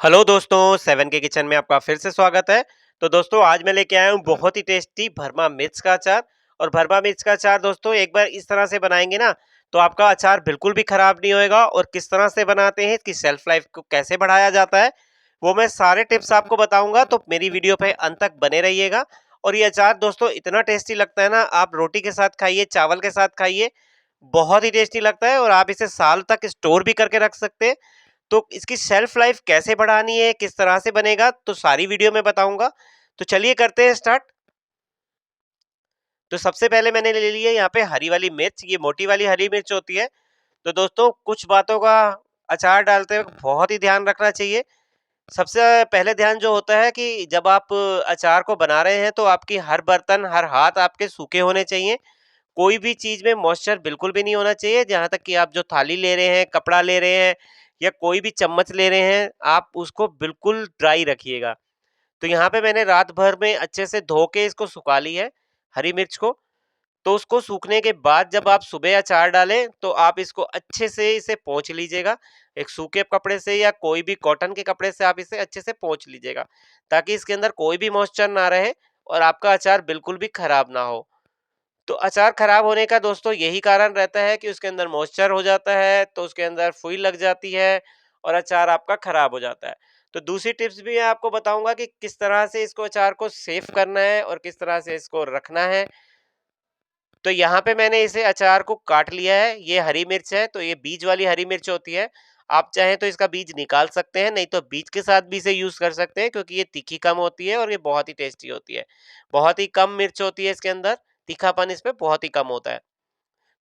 Hello दोस्तों, 7 के kitchen में आपका फिर से स्वागत है। तो दोस्तों आज मैं लेके आया हूँ बहुत ही टेस्टी भरमा मिर्च का अचार। और भरमा मिर्च का अचार दोस्तों एक बार इस तरह से बनाएंगे ना, तो आपका अचार बिल्कुल भी खराब नहीं होएगा। और किस तरह से बनाते हैं, इसकी शेल्फ लाइफ को कैसे बढ़ाया जाता है, वो मैं सारे टिप्स आपको बताऊंगा। तो मेरी वीडियो पे अंत तक बने रहिएगा। और ये अचार दोस्तों इतना टेस्टी लगता है ना, आप रोटी के साथ खाइए, चावल के साथ खाइए, बहुत ही टेस्टी लगता है। और आप इसे साल तक स्टोर भी करके रख सकते हैं। तो इसकी शेल्फ लाइफ कैसे बढ़ानी है, किस तरह से बनेगा, तो सारी वीडियो में बताऊंगा। तो चलिए करते हैं स्टार्ट। तो सबसे पहले मैंने ले ली है यहाँ पे हरी वाली मिर्च, ये मोटी वाली हरी मिर्च होती है। तो दोस्तों कुछ बातों का अचार डालते वक्त बहुत ही ध्यान रखना चाहिए। सबसे पहले ध्यान जो होता है कि जब आप अचार को बना रहे हैं, तो आपकी हर बर्तन, हर हाथ आपके सूखे होने चाहिए। कोई भी चीज में मॉइस्चर बिल्कुल भी नहीं होना चाहिए। जहां तक कि आप जो थाली ले रहे हैं, कपड़ा ले रहे हैं, या कोई भी चम्मच ले रहे हैं, आप उसको बिल्कुल ड्राई रखिएगा। तो यहाँ पे मैंने रात भर में अच्छे से धो के इसको सुखा ली है, हरी मिर्च को। तो उसको सूखने के बाद जब आप सुबह अचार डालें, तो आप इसको अच्छे से इसे पोंछ लीजिएगा। एक सूखे कपड़े से या कोई भी कॉटन के कपड़े से आप इसे अच्छे से पोंछ लीजिएगा, ताकि इसके अंदर कोई भी मॉइस्चर ना रहे और आपका अचार बिल्कुल भी खराब ना हो। तो अचार खराब होने का दोस्तों यही कारण रहता है कि उसके अंदर मॉइस्चर हो जाता है, तो उसके अंदर फुई लग जाती है और अचार आपका खराब हो जाता है। तो दूसरी टिप्स भी मैं आपको बताऊंगा कि किस तरह से इसको अचार को सेफ करना है और किस तरह से इसको रखना है। तो यहाँ पे मैंने इसे अचार को काट लिया है। ये हरी मिर्च है, तो ये बीज वाली हरी मिर्च होती है। आप चाहें तो इसका बीज निकाल सकते हैं, नहीं तो बीज के साथ भी इसे यूज कर सकते हैं, क्योंकि ये तीखी कम होती है और ये बहुत ही टेस्टी होती है। बहुत ही कम मिर्च होती है इसके अंदर, तीखापन इसमें बहुत ही कम होता है।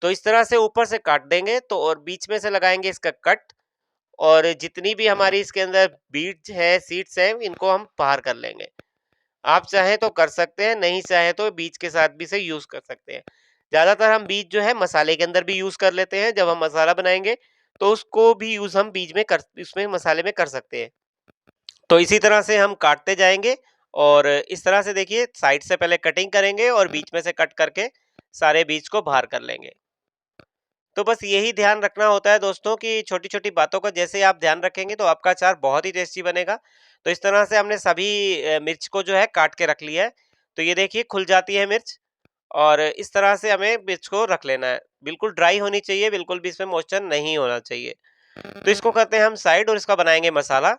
तो इस तरह से ऊपर से काट देंगे, तो और बीच में से लगाएंगे इसका कट। और जितनी भी हमारी इसके अंदर बीज है, सीड्स हैं, इनको हम बाहर कर लेंगे। आप चाहें तो कर सकते हैं, नहीं चाहे तो बीज के साथ भी इसे यूज कर सकते हैं। ज्यादातर हम बीज जो है मसाले के अंदर भी यूज कर लेते हैं। जब हम मसाला बनाएंगे, तो उसको भी यूज हम बीज में कर, इसमें मसाले में कर सकते हैं। तो इसी तरह से हम काटते जाएंगे। और इस तरह से देखिए, साइड से पहले कटिंग करेंगे और बीच में से कट करके सारे बीज को बाहर कर लेंगे। तो बस यही ध्यान रखना होता है दोस्तों, कि छोटी-छोटी बातों का जैसे आप ध्यान रखेंगे, तो आपका अचार बहुत ही टेस्टी बनेगा। तो इस तरह से हमने सभी मिर्च को जो है काट के रख लिया है। तो ये देखिए खुल जाती है मिर्च। और इस तरह से हमें मिर्च को रख लेना है। बिल्कुल ड्राई होनी चाहिए, बिल्कुल भी इसमें मॉइस्चर नहीं होना चाहिए। तो इसको करते हैं हम साइड और इसका बनाएँगे मसाला।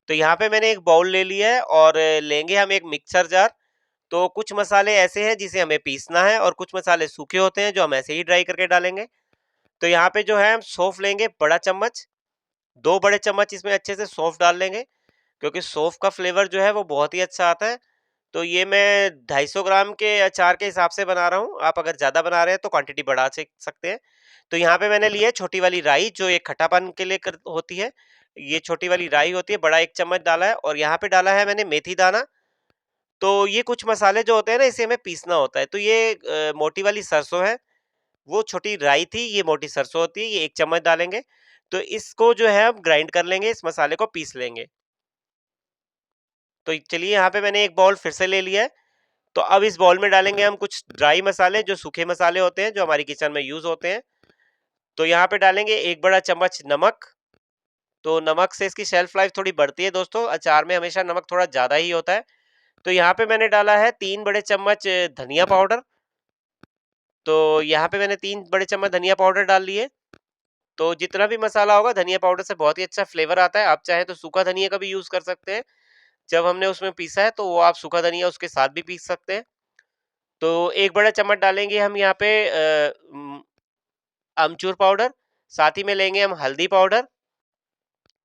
तो यहाँ पे मैंने एक बाउल ले लिया है और लेंगे हम एक मिक्सर जार। तो कुछ मसाले ऐसे हैं जिसे हमें पीसना है, और कुछ मसाले सूखे होते हैं जो हम ऐसे ही ड्राई करके डालेंगे। तो यहाँ पे जो है हम सौंफ लेंगे बड़ा चम्मच, 2 बड़े चम्मच इसमें अच्छे से सौंफ डाल लेंगे, क्योंकि सौंफ का फ्लेवर जो है वो बहुत ही अच्छा आता है। तो ये मैं 250 ग्राम के अचार के हिसाब से बना रहा हूँ। आप अगर ज़्यादा बना रहे हैं तो क्वांटिटी बढ़ा सकते हैं। तो यहाँ पे मैंने लिया है छोटी वाली राई, जो एक खट्टापन के लिए होती है। ये छोटी वाली राई होती है, बड़ा 1 चम्मच डाला है। और यहाँ पे डाला है मैंने मेथी दाना। तो ये कुछ मसाले जो होते हैं ना, इसे हमें पीसना होता है। तो ये मोटी वाली सरसों है, वो छोटी राई थी, ये मोटी सरसों होती है, ये 1 चम्मच डालेंगे। तो इसको जो है हम ग्राइंड कर लेंगे, इस मसाले को पीस लेंगे। तो चलिए यहाँ पे मैंने एक बाउल फिर से ले लिया है। तो अब इस बाउल में डालेंगे हम कुछ ड्राई मसाले, जो सूखे मसाले होते हैं, जो हमारी किचन में यूज़ होते हैं। तो यहाँ पे डालेंगे 1 बड़ा चम्मच नमक। तो नमक से इसकी शेल्फ लाइफ थोड़ी बढ़ती है दोस्तों, अचार में हमेशा नमक थोड़ा ज़्यादा ही होता है। तो यहाँ पे मैंने डाला है 3 बड़े चम्मच धनिया पाउडर। तो यहाँ पे मैंने 3 बड़े चम्मच धनिया पाउडर डाल लिए। तो जितना भी मसाला होगा, धनिया पाउडर से बहुत ही अच्छा फ्लेवर आता है। आप चाहें तो सूखा धनिया का भी यूज़ कर सकते हैं। जब हमने उसमें पीसा है, तो वो आप सूखा धनिया उसके साथ भी पीस सकते हैं। तो 1 बड़ा चम्मच डालेंगे हम यहाँ पे अमचूर पाउडर। साथ ही में लेंगे हम हल्दी पाउडर।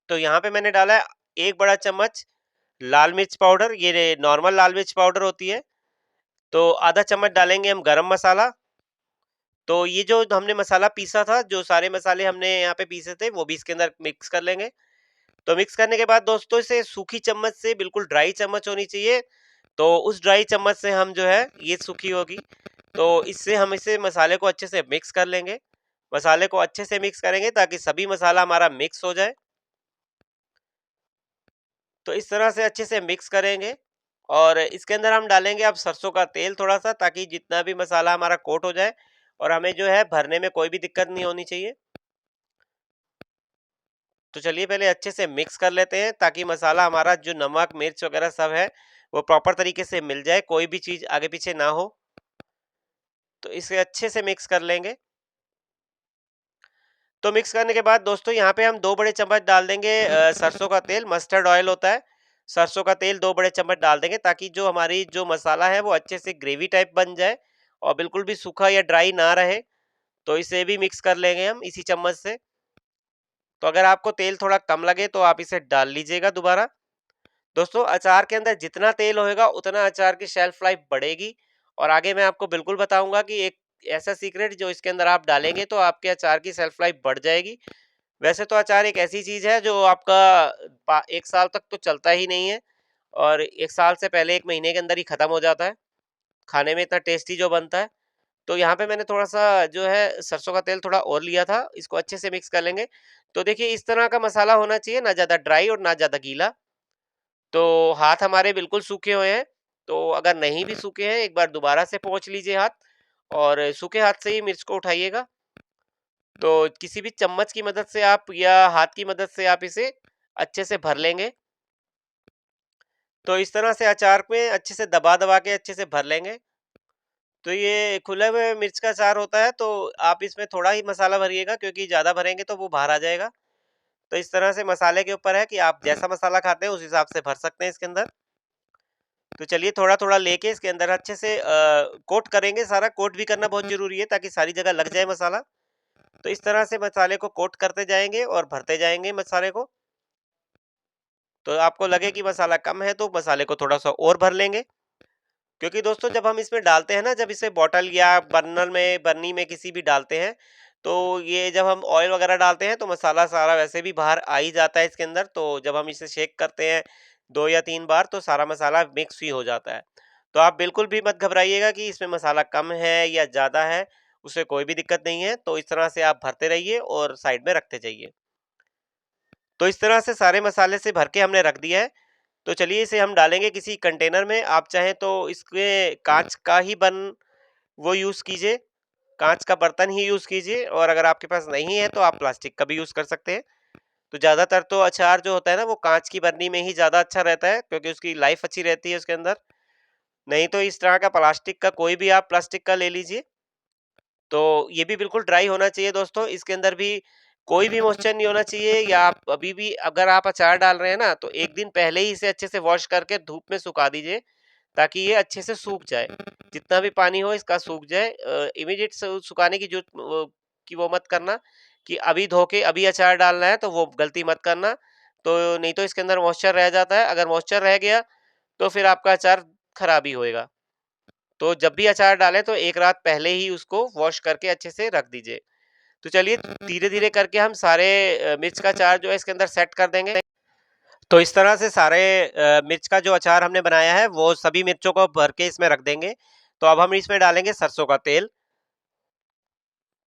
तो यहाँ पे मैंने डाला है 1 बड़ा चम्मच लाल मिर्च पाउडर, ये नॉर्मल लाल मिर्च पाउडर होती है। तो आधा चम्मच डालेंगे हम गरम मसाला। तो ये जो हमने मसाला पीसा था, जो सारे मसाले हमने यहाँ पे पीसे थे, वो भी इसके अंदर मिक्स कर लेंगे। तो मिक्स करने के बाद दोस्तों, इसे सूखी चम्मच से, बिल्कुल ड्राई चम्मच होनी चाहिए, तो उस ड्राई चम्मच से हम जो है, ये सूखी होगी, तो इससे हम इसे मसाले को अच्छे से मिक्स कर लेंगे। मसाले को अच्छे से मिक्स करेंगे ताकि सभी मसाला हमारा मिक्स हो जाए। तो इस तरह से अच्छे से मिक्स करेंगे। और इसके अंदर हम डालेंगे अब सरसों का तेल थोड़ा सा, ताकि जितना भी मसाला हमारा कोट हो जाए और हमें जो है भरने में कोई भी दिक्कत नहीं होनी चाहिए। तो चलिए पहले अच्छे से मिक्स कर लेते हैं ताकि मसाला हमारा जो नमक, मिर्च वगैरह सब है, वो प्रॉपर तरीके से मिल जाए, कोई भी चीज़ आगे-पीछे ना हो। तो इसे अच्छे से मिक्स कर लेंगे। तो मिक्स करने के बाद दोस्तों यहाँ पे हम 2 बड़े चम्मच डाल देंगे सरसों का तेल, मस्टर्ड ऑयल होता है। सरसों का तेल 2 बड़े चम्मच डाल देंगे ताकि जो हमारी जो मसाला है वो अच्छे से ग्रेवी टाइप बन जाए और बिल्कुल भी सूखा या ड्राई ना रहे। तो इसे भी मिक्स कर लेंगे हम इसी चम्मच से। तो अगर आपको तेल थोड़ा कम लगे तो आप इसे डाल लीजिएगा दोबारा। दोस्तों अचार के अंदर जितना तेल होएगा उतना अचार की शेल्फ लाइफ बढ़ेगी और आगे मैं आपको बिल्कुल बताऊंगा कि एक ऐसा सीक्रेट जो इसके अंदर आप डालेंगे तो आपके अचार की शेल्फ लाइफ बढ़ जाएगी। वैसे तो अचार एक ऐसी चीज है जो आपका 1 साल तक तो चलता ही नहीं है और 1 साल से पहले 1 महीने के अंदर ही खत्म हो जाता है, खाने में इतना टेस्टी जो बनता है। तो यहाँ पे मैंने थोड़ा सा जो है सरसों का तेल थोड़ा और लिया था, इसको अच्छे से मिक्स कर लेंगे। तो देखिए इस तरह का मसाला होना चाहिए, ना ज्यादा ड्राई और ना ज्यादा गीला। तो हाथ हमारे बिल्कुल सूखे हुए हैं, तो अगर नहीं भी सूखे हैं एक बार दोबारा से पोंछ लीजिए हाथ और सूखे हाथ से ही मिर्च को उठाइएगा। तो किसी भी चम्मच की मदद से आप या हाथ की मदद से आप इसे अच्छे से भर लेंगे। तो इस तरह से अचार में अच्छे से दबा-दबा के अच्छे से भर लेंगे। तो ये खुले हुए मिर्च का अचार होता है, तो आप इसमें थोड़ा ही मसाला भरिएगा क्योंकि ज़्यादा भरेंगे तो वो बाहर आ जाएगा। तो इस तरह से मसाले के ऊपर है कि आप जैसा मसाला खाते हैं उस हिसाब से भर सकते हैं इसके अंदर। तो चलिए थोड़ा-थोड़ा लेके इसके अंदर अच्छे से कोट करेंगे, सारा कोट भी करना बहुत ज़रूरी है ताकि सारी जगह लग जाए मसाला। तो इस तरह से मसाले को कोट करते जाएँगे और भरते जाएँगे मसाले को। तो आपको लगे कि मसाला कम है तो मसाले को थोड़ा-सा और भर लेंगे। क्योंकि दोस्तों जब हम इसमें डालते हैं ना, जब इसे बॉटल या बर्नल में बरनी में किसी भी डालते हैं, तो ये जब हम ऑयल वगैरह डालते हैं तो मसाला सारा वैसे भी बाहर आ ही जाता है इसके अंदर। तो जब हम इसे शेक करते हैं 2 या 3 बार तो सारा मसाला मिक्स ही हो जाता है। तो आप बिल्कुल भी मत घबराइएगा कि इसमें मसाला कम है या ज़्यादा है, उससे कोई भी दिक्कत नहीं है। तो इस तरह से आप भरते रहिए और साइड में रखते जाइए। तो इस तरह से सारे मसाले से भर के हमने रख दिया है। तो चलिए इसे हम डालेंगे किसी कंटेनर में। आप चाहें तो इसमें काँच का ही वो यूज़ कीजिए, काँच का बर्तन ही यूज़ कीजिए और अगर आपके पास नहीं है तो आप प्लास्टिक का भी यूज़ कर सकते हैं। तो ज़्यादातर तो अचार जो होता है ना वो काँच की बरनी में ही ज़्यादा अच्छा रहता है क्योंकि उसकी लाइफ़ अच्छी रहती है उसके अंदर। नहीं तो इस तरह का प्लास्टिक का कोई भी आप प्लास्टिक का ले लीजिए। तो ये भी बिल्कुल ड्राई होना चाहिए दोस्तों, इसके अंदर भी कोई भी मॉइस्चर नहीं होना चाहिए। या आप अभी भी अगर आप अचार डाल रहे हैं ना, तो 1 दिन पहले ही इसे अच्छे से वॉश करके धूप में सुखा दीजिए, ताकि ये अच्छे से सूख जाए। जितना भी पानी हो इसका सूख जाए। इमीडिएट सुखाने की वो मत करना कि अभी धो के अभी अचार डालना है, तो वो गलती मत करना। तो नहीं तो इसके अंदर मॉइस्चर रह जाता है, अगर मॉइस्चर रह गया, तो फिर आपका अचार खराब ही होएगा। तो जब भी अचार डालें तो 1 रात पहले ही उसको वॉश करके अच्छे से रख दीजिए। तो चलिए धीरे-धीरे करके हम सारे मिर्च का अचार जो है इसके अंदर सेट कर देंगे। तो इस तरह से सारे मिर्च का जो अचार हमने बनाया है वो सभी मिर्चों को भर के इसमें रख देंगे। तो अब हम इसमें डालेंगे सरसों का तेल।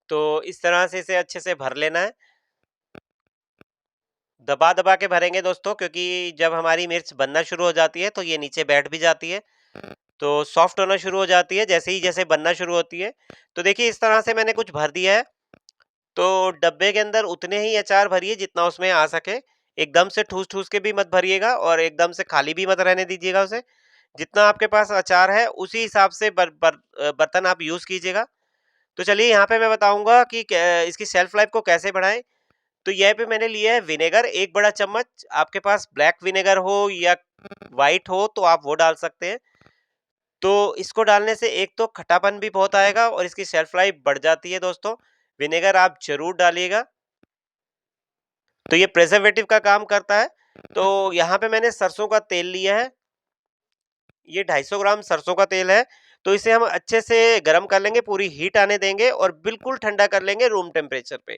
तो इस तरह से इसे अच्छे से भर लेना है। दबा-दबा के भरेंगे दोस्तों, क्योंकि जब हमारी मिर्च बनना शुरू हो जाती है तो ये नीचे बैठ भी जाती है। तो सॉफ्ट होना शुरू हो जाती है जैसे बनना शुरू होती है। तो देखिए इस तरह से मैंने कुछ भर दिया है। तो डब्बे के अंदर उतने ही अचार भरिए जितना उसमें आ सके। एकदम से ठूस-ठूस के भी मत भरिएगा और एकदम से खाली भी मत रहने दीजिएगा उसे। जितना आपके पास अचार है उसी हिसाब से बर्तन आप यूज़ कीजिएगा। तो चलिए यहाँ पे मैं बताऊँगा कि इसकी शेल्फ लाइफ को कैसे बढ़ाएँ। तो यहाँ पे मैंने लिया है विनेगर 1 बड़ा चम्मच। आपके पास ब्लैक विनेगर हो या व्हाइट हो तो आप वो डाल सकते हैं। तो इसको डालने से एक तो खट्टापन भी बहुत आएगा और इसकी शेल्फ लाइफ बढ़ जाती है दोस्तों। विनेगर आप ज़रूर डालिएगा। तो ये प्रिजर्वेटिव का काम करता है। तो यहाँ पे मैंने सरसों का तेल लिया है। ये 250 ग्राम सरसों का तेल है। तो इसे हम अच्छे से गरम कर लेंगे, पूरी हीट आने देंगे और बिल्कुल ठंडा कर लेंगे रूम टेम्परेचर पे।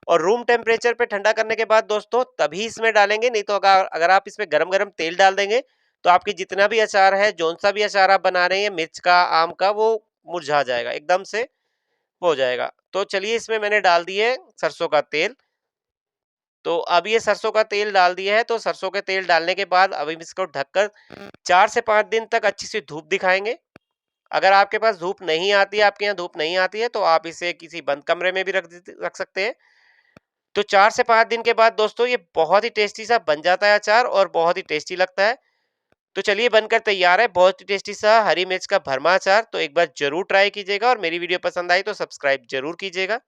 और रूम टेम्परेचर पे ठंडा करने के बाद दोस्तों तभी इसमें डालेंगे, नहीं तो अगर अगर आप इसमें गरम-गरम तेल डाल देंगे, तो आपकी जितना भी अचार है, जौन-सा भी अचार आप बना रहे हैं मिर्च का, आम का, वो मुरझा जाएगा, एकदम से हो जाएगा। तो चलिए इसमें मैंने डाल दिए सरसों का तेल। तो अब ये सरसों का तेल डाल दिया है, तो सरसों के तेल डालने के बाद अब हम इसको ढककर 4 से 5 दिन तक अच्छी सी धूप दिखाएँगे। अगर आपके पास धूप नहीं आती है, आपके यहाँ धूप नहीं आती है, तो आप इसे किसी बंद कमरे में भी रख सकते हैं। तो 4 से 5 दिन के बाद दोस्तों ये बहुत ही टेस्टी सा बन जाता है अचार और बहुत ही टेस्टी लगता है। तो चलिए बनकर तैयार है बहुत ही टेस्टी सा हरी मिर्च का भरमा अचार। तो एक बार ज़रूर ट्राई कीजिएगा और मेरी वीडियो पसंद आई तो सब्सक्राइब ज़रूर कीजिएगा।